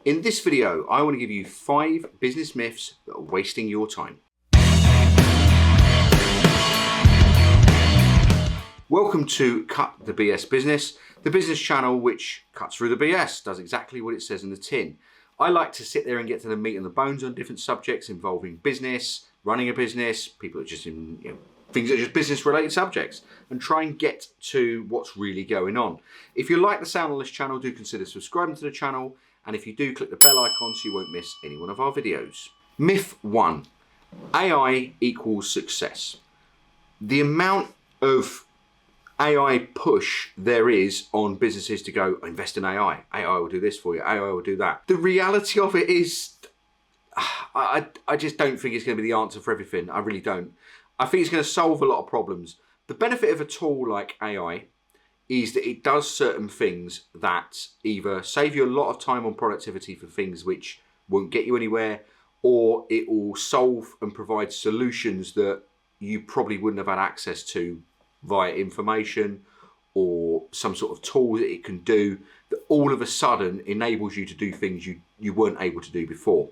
In this video, I want to give you 5 business myths that are wasting your time. Welcome to Cut the BS Business, the business channel which cuts through the BS, does exactly what it says in the tin. I like to sit there and get to the meat and the bones on different subjects involving business, running a business, people that are just in things that are just business related subjects, and try and get to what's really going on. If you like the sound of this channel, do consider subscribing to the channel. And if you do, click the bell icon so you won't miss any one of our videos. Myth 1, AI equals success. The amount of AI push there is on businesses to go, invest in AI. AI will do this for you, AI will do that. The reality of it is, I just don't think it's going to be the answer for everything. I really don't. I think it's going to solve a lot of problems. The benefit of a tool like AI is that it does certain things that either save you a lot of time on productivity for things which won't get you anywhere, or it will solve and provide solutions that you probably wouldn't have had access to via information or some sort of tool that it can do that all of a sudden enables you to do things you weren't able to do before.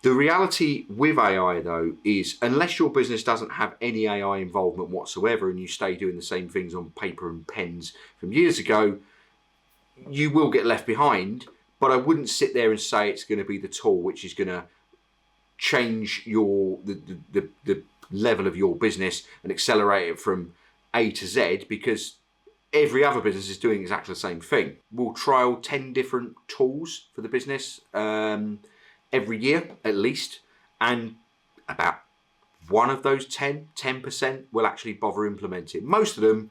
The reality with AI though is, unless your business doesn't have any AI involvement whatsoever and you stay doing the same things on paper and pens from years ago, you will get left behind. But I wouldn't sit there and say it's going to be the tool which is going to change the level of your business and accelerate it from A to Z, because every other business is doing exactly the same thing. We'll trial 10 different tools for the business every year at least, and about one of those 10% will actually bother implementing. Most of them,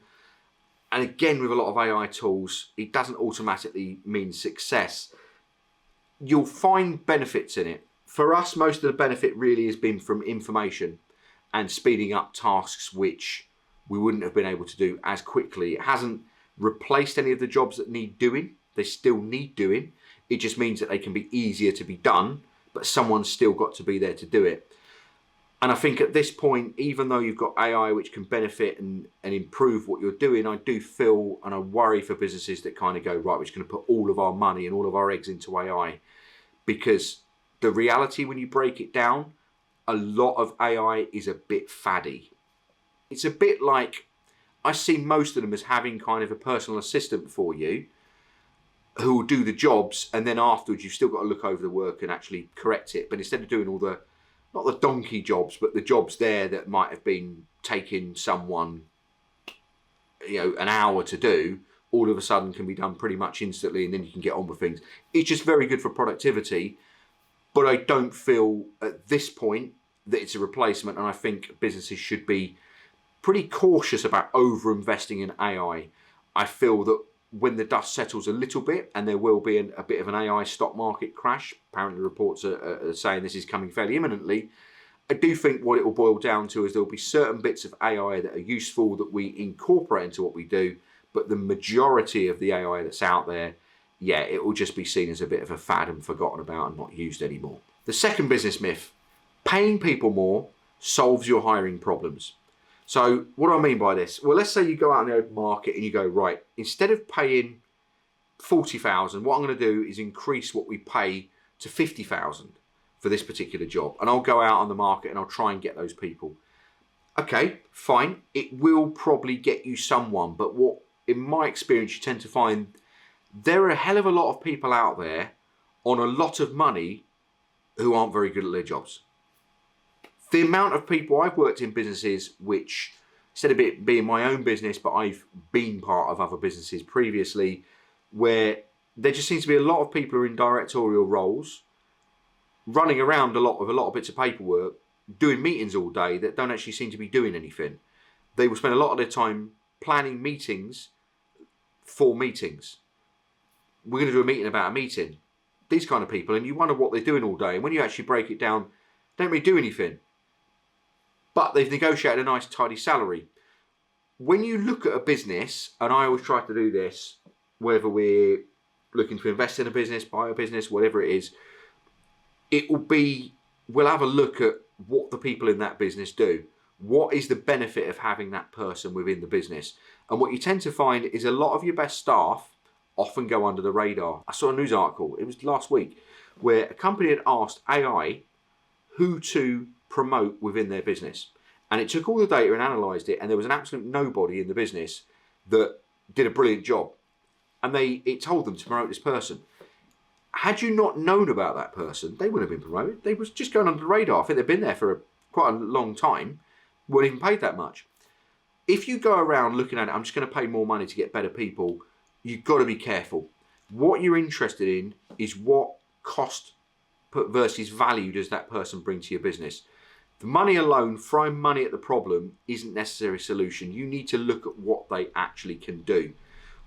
and again with a lot of AI tools, it doesn't automatically mean success. You'll find benefits in it. For us, most of the benefit really has been from information and speeding up tasks which we wouldn't have been able to do as quickly. It hasn't replaced any of the jobs that need doing. They still need doing. It just means that they can be easier to be done, but someone's still got to be there to do it. And I think at this point, even though you've got AI which can benefit and improve what you're doing, I do feel and I worry for businesses that kind of go, right, we're just going to put all of our money and all of our eggs into AI. Because the reality, when you break it down, a lot of AI is a bit faddy. It's a bit like, I see most of them as having kind of a personal assistant for you who will do the jobs, and then afterwards you've still got to look over the work and actually correct it. But instead of doing all the, not the donkey jobs, but the jobs there that might have been taking someone, an hour to do, all of a sudden can be done pretty much instantly, and then you can get on with things. It's just very good for productivity, but I don't feel at this point that it's a replacement, and I think businesses should be pretty cautious about over-investing in AI. I feel that when the dust settles a little bit, and there will be a bit of an AI stock market crash, apparently reports are saying this is coming fairly imminently, I do think what it will boil down to is there will be certain bits of AI that are useful that we incorporate into what we do, but the majority of the AI that's out there, yeah, it will just be seen as a bit of a fad and forgotten about and not used anymore. The second business myth, paying people more solves your hiring problems. So what do I mean by this? Well, let's say you go out in the open market and you go, right, instead of paying 40,000, what I'm going to do is increase what we pay to 50,000 for this particular job. And I'll go out on the market and I'll try and get those people. Okay, fine. It will probably get you someone. But what, in my experience, you tend to find there are a hell of a lot of people out there on a lot of money who aren't very good at their jobs. The amount of people I've worked in businesses which, instead of it being my own business, but I've been part of other businesses previously, where there just seems to be a lot of people who are in directorial roles, running around a lot with a lot of bits of paperwork, doing meetings all day that don't actually seem to be doing anything. They will spend a lot of their time planning meetings for meetings. We're going to do a meeting about a meeting. These kind of people, and you wonder what they're doing all day. And when you actually break it down, they don't really do anything. But they've negotiated a nice tidy salary. When you look at a business, and I always try to do this, whether we're looking to invest in a business, buy a business, whatever it is, we'll have a look at what the people in that business do. What is the benefit of having that person within the business? And what you tend to find is a lot of your best staff often go under the radar. I saw a news article, it was last week, where a company had asked AI who to promote within their business. And it took all the data and analysed it, and there was an absolute nobody in the business that did a brilliant job. And it told them to promote this person. Had you not known about that person, they wouldn't have been promoted. They was just going under the radar. I think they've been there for quite a long time, weren't even paid that much. If you go around looking at it, I'm just going to pay more money to get better people, you've got to be careful. What you're interested in is what cost versus value does that person bring to your business. The money alone, throwing money at the problem, isn't necessarily a solution. You need to look at what they actually can do.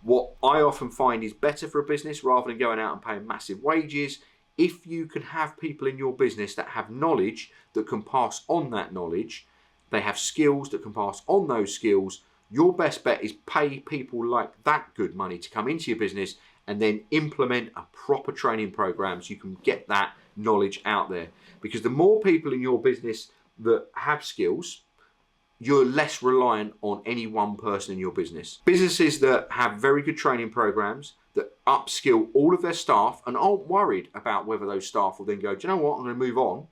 What I often find is better for a business, rather than going out and paying massive wages, if you can have people in your business that have knowledge that can pass on that knowledge, they have skills that can pass on those skills, your best bet is pay people like that good money to come into your business and then implement a proper training program so you can get that knowledge out there. Because the more people in your business that have skills, you're less reliant on any one person in your business. Businesses that have very good training programs, that upskill all of their staff and aren't worried about whether those staff will then go, do you know what, I'm going to move on.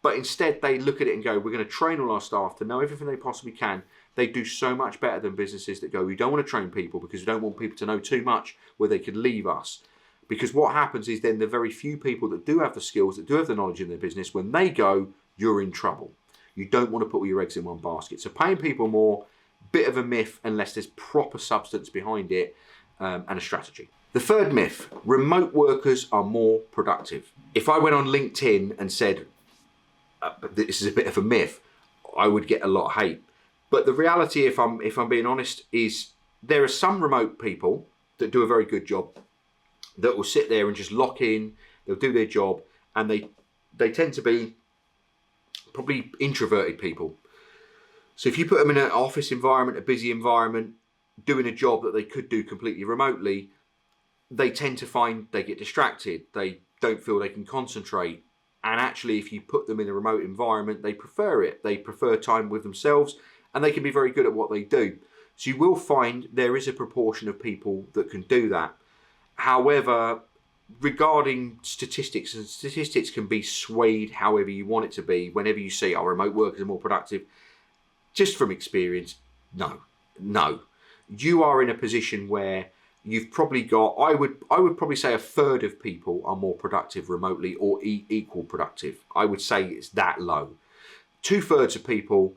But instead they look at it and go, we're going to train all our staff to know everything they possibly can. They do so much better than businesses that go, we don't want to train people because we don't want people to know too much where they could leave us. Because what happens is then the very few people that do have the skills, that do have the knowledge in their business, when they go, you're in trouble. You don't want to put all your eggs in one basket. So paying people more, bit of a myth unless there's proper substance behind it and a strategy. The third myth, remote workers are more productive. If I went on LinkedIn and said, this is a bit of a myth, I would get a lot of hate. But the reality, if I'm being honest, is there are some remote people that do a very good job that will sit there and just lock in, they'll do their job, and they tend to be probably introverted people. So if you put them in an office environment, a busy environment, doing a job that they could do completely remotely, they tend to find they get distracted, they don't feel they can concentrate. And actually, if you put them in a remote environment, they prefer it. They prefer time with themselves, and they can be very good at what they do. So you will find there is a proportion of people that can do that. However, regarding statistics, and statistics can be swayed however you want it to be, whenever you say, remote workers are more productive, just from experience, no. You are in a position where you've probably got, I would probably say a third of people are more productive remotely or equal productive. I would say it's that low. 2/3 of people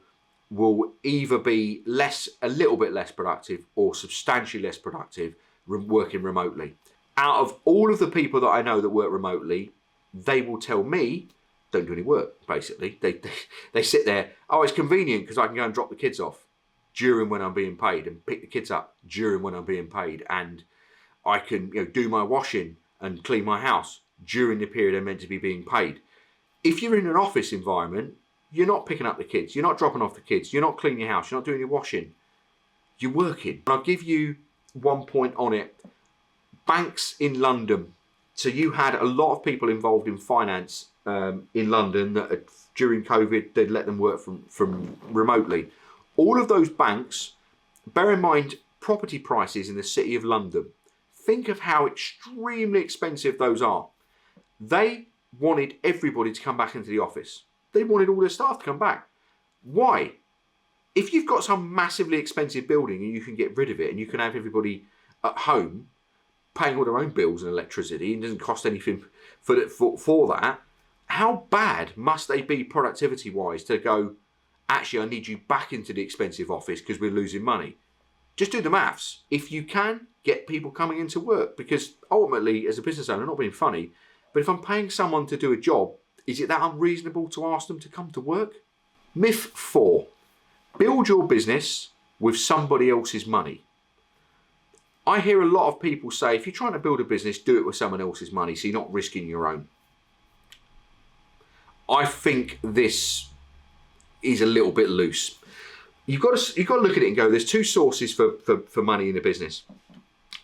will either be a little bit less productive or substantially less productive working remotely. Out of all of the people that I know that work remotely, they will tell me, don't do any work, basically. They sit there, it's convenient because I can go and drop the kids off during when I'm being paid and pick the kids up during when I'm being paid. And I can do my washing and clean my house during the period I'm meant to be being paid. If you're in an office environment, you're not picking up the kids, you're not dropping off the kids, you're not cleaning your house, you're not doing your washing, you're working. And I'll give you one point on it. Banks in London. So you had a lot of people involved in finance in London that during COVID, they'd let them work from remotely. All of those banks, bear in mind property prices in the city of London. Think of how extremely expensive those are. They wanted everybody to come back into the office. They wanted all their staff to come back. Why? If you've got some massively expensive building and you can get rid of it and you can have everybody at home paying all their own bills and electricity and doesn't cost anything for that, how bad must they be productivity wise to go, actually I need you back into the expensive office because we're losing money? Just do the maths. If you can, get people coming into work, because ultimately as a business owner, not being funny, but if I'm paying someone to do a job, is it that unreasonable to ask them to come to work? Myth 4, build your business with somebody else's money. I hear a lot of people say, if you're trying to build a business, do it with someone else's money so you're not risking your own. I think this is a little bit loose. You've got to look at it and go, there's two sources for money in a business.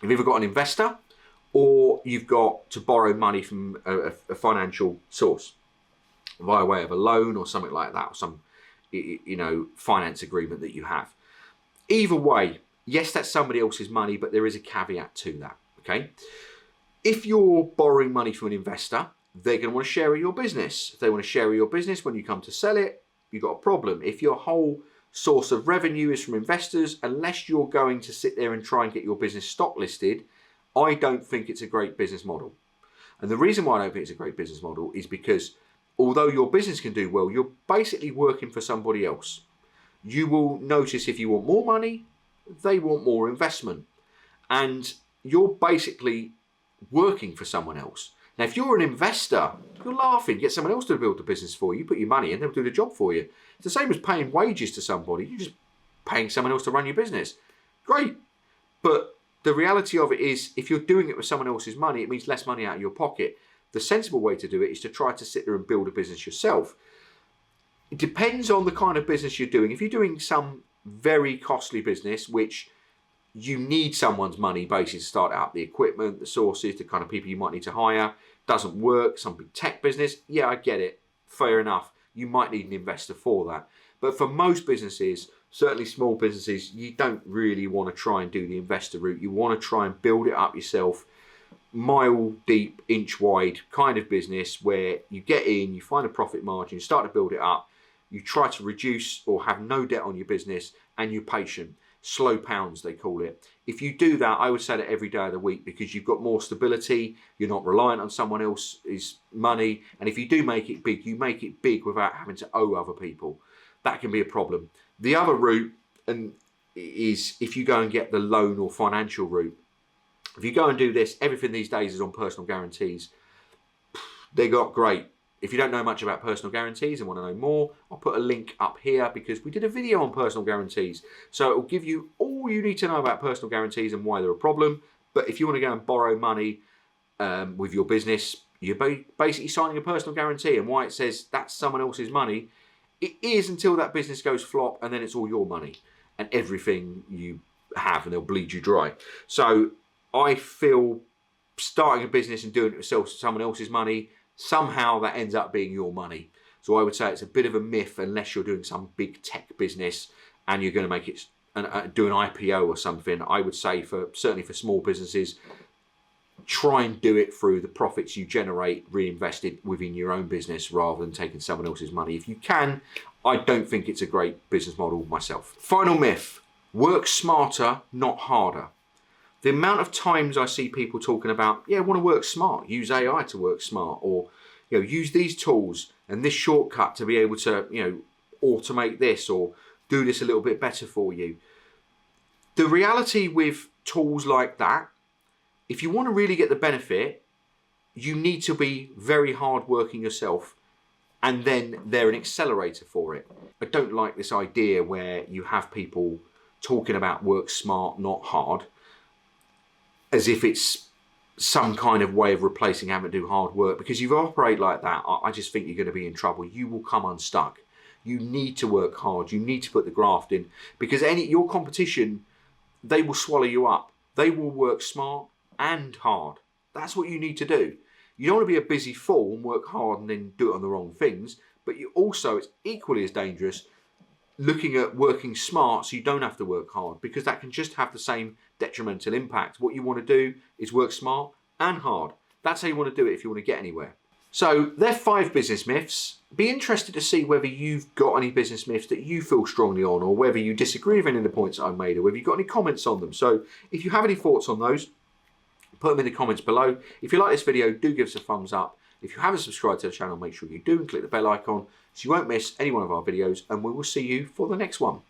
You've either got an investor or you've got to borrow money from a financial source via way of a loan or something like that, or some finance agreement that you have. Either way, yes, that's somebody else's money, but there is a caveat to that. okay? If you're borrowing money from an investor, they're going to want to share your business. If they want to share your business, when you come to sell it, you've got a problem. If your whole source of revenue is from investors, unless you're going to sit there and try and get your business stock listed, I don't think it's a great business model. And the reason why I don't think it's a great business model is because although your business can do well, you're basically working for somebody else. You will notice if you want more money, they want more investment. And you're basically working for someone else. Now, if you're an investor, you're laughing. Get someone else to build the business for you. You put your money in, they'll do the job for you. It's the same as paying wages to somebody. You're just paying someone else to run your business. Great. But the reality of it is, if you're doing it with someone else's money, it means less money out of your pocket. The sensible way to do it is to try to sit there and build a business yourself. It depends on the kind of business you're doing. If you're doing some very costly business, which you need someone's money basically to start out, the equipment, the sources, the kind of people you might need to hire, doesn't work, some big tech business, yeah, I get it, fair enough. You might need an investor for that. But for most businesses, certainly small businesses, you don't really want to try and do the investor route. You want to try and build it up yourself, mile deep, inch wide kind of business where you get in, you find a profit margin, you start to build it up, you try to reduce or have no debt on your business, and you're patient. Slow pounds, they call it. If you do that, I would say that every day of the week, because you've got more stability, you're not reliant on someone else's money, and if you do make it big, you make it big without having to owe other people. That can be a problem. The other route is if you go and get the loan or financial route. If you go and do this, everything these days is on personal guarantees. They got great. If you don't know much about personal guarantees and want to know more, I'll put a link up here because we did a video on personal guarantees. So it will give you all you need to know about personal guarantees and why they're a problem. But if you want to go and borrow money with your business, you're basically signing a personal guarantee. And why it says that's someone else's money, it is until that business goes flop, and then it's all your money and everything you have, and they'll bleed you dry. So I feel starting a business and doing it yourself, someone else's money, somehow that ends up being your money. So I would say it's a bit of a myth unless you're doing some big tech business and you're going to make it do an IPO or something. I would say certainly for small businesses, try and do it through the profits you generate reinvested within your own business rather than taking someone else's money. If you can, I don't think it's a great business model myself. Final myth: work smarter, not harder. The amount of times I see people talking about, yeah, I want to work smart, use AI to work smart, or use these tools and this shortcut to be able to automate this or do this a little bit better for you. The reality with tools like that, if you want to really get the benefit, you need to be very hard working yourself, and then they're an accelerator for it. I don't like this idea where you have people talking about work smart, not hard, as if it's some kind of way of replacing having to do hard work. Because if you operate like that, I just think you're going to be in trouble. You will come unstuck. You need to work hard. You need to put the graft in, because your competition, they will swallow you up. They will work smart and hard. That's what you need to do. You don't want to be a busy fool and work hard and then do it on the wrong things. But it's equally as dangerous looking at working smart so you don't have to work hard, because that can just have the same detrimental impact. What you want to do is work smart and hard. That's how you want to do it if you want to get anywhere. So they're 5 business myths. Be interested to see whether you've got any business myths that you feel strongly on, or whether you disagree with any of the points that I've made, or whether you've got any comments on them. So if you have any thoughts on those, put them in the comments below. If you like this video, do give us a thumbs up. If you haven't subscribed to the channel, make sure you do and click the bell icon so you won't miss any one of our videos, and we will see you for the next one.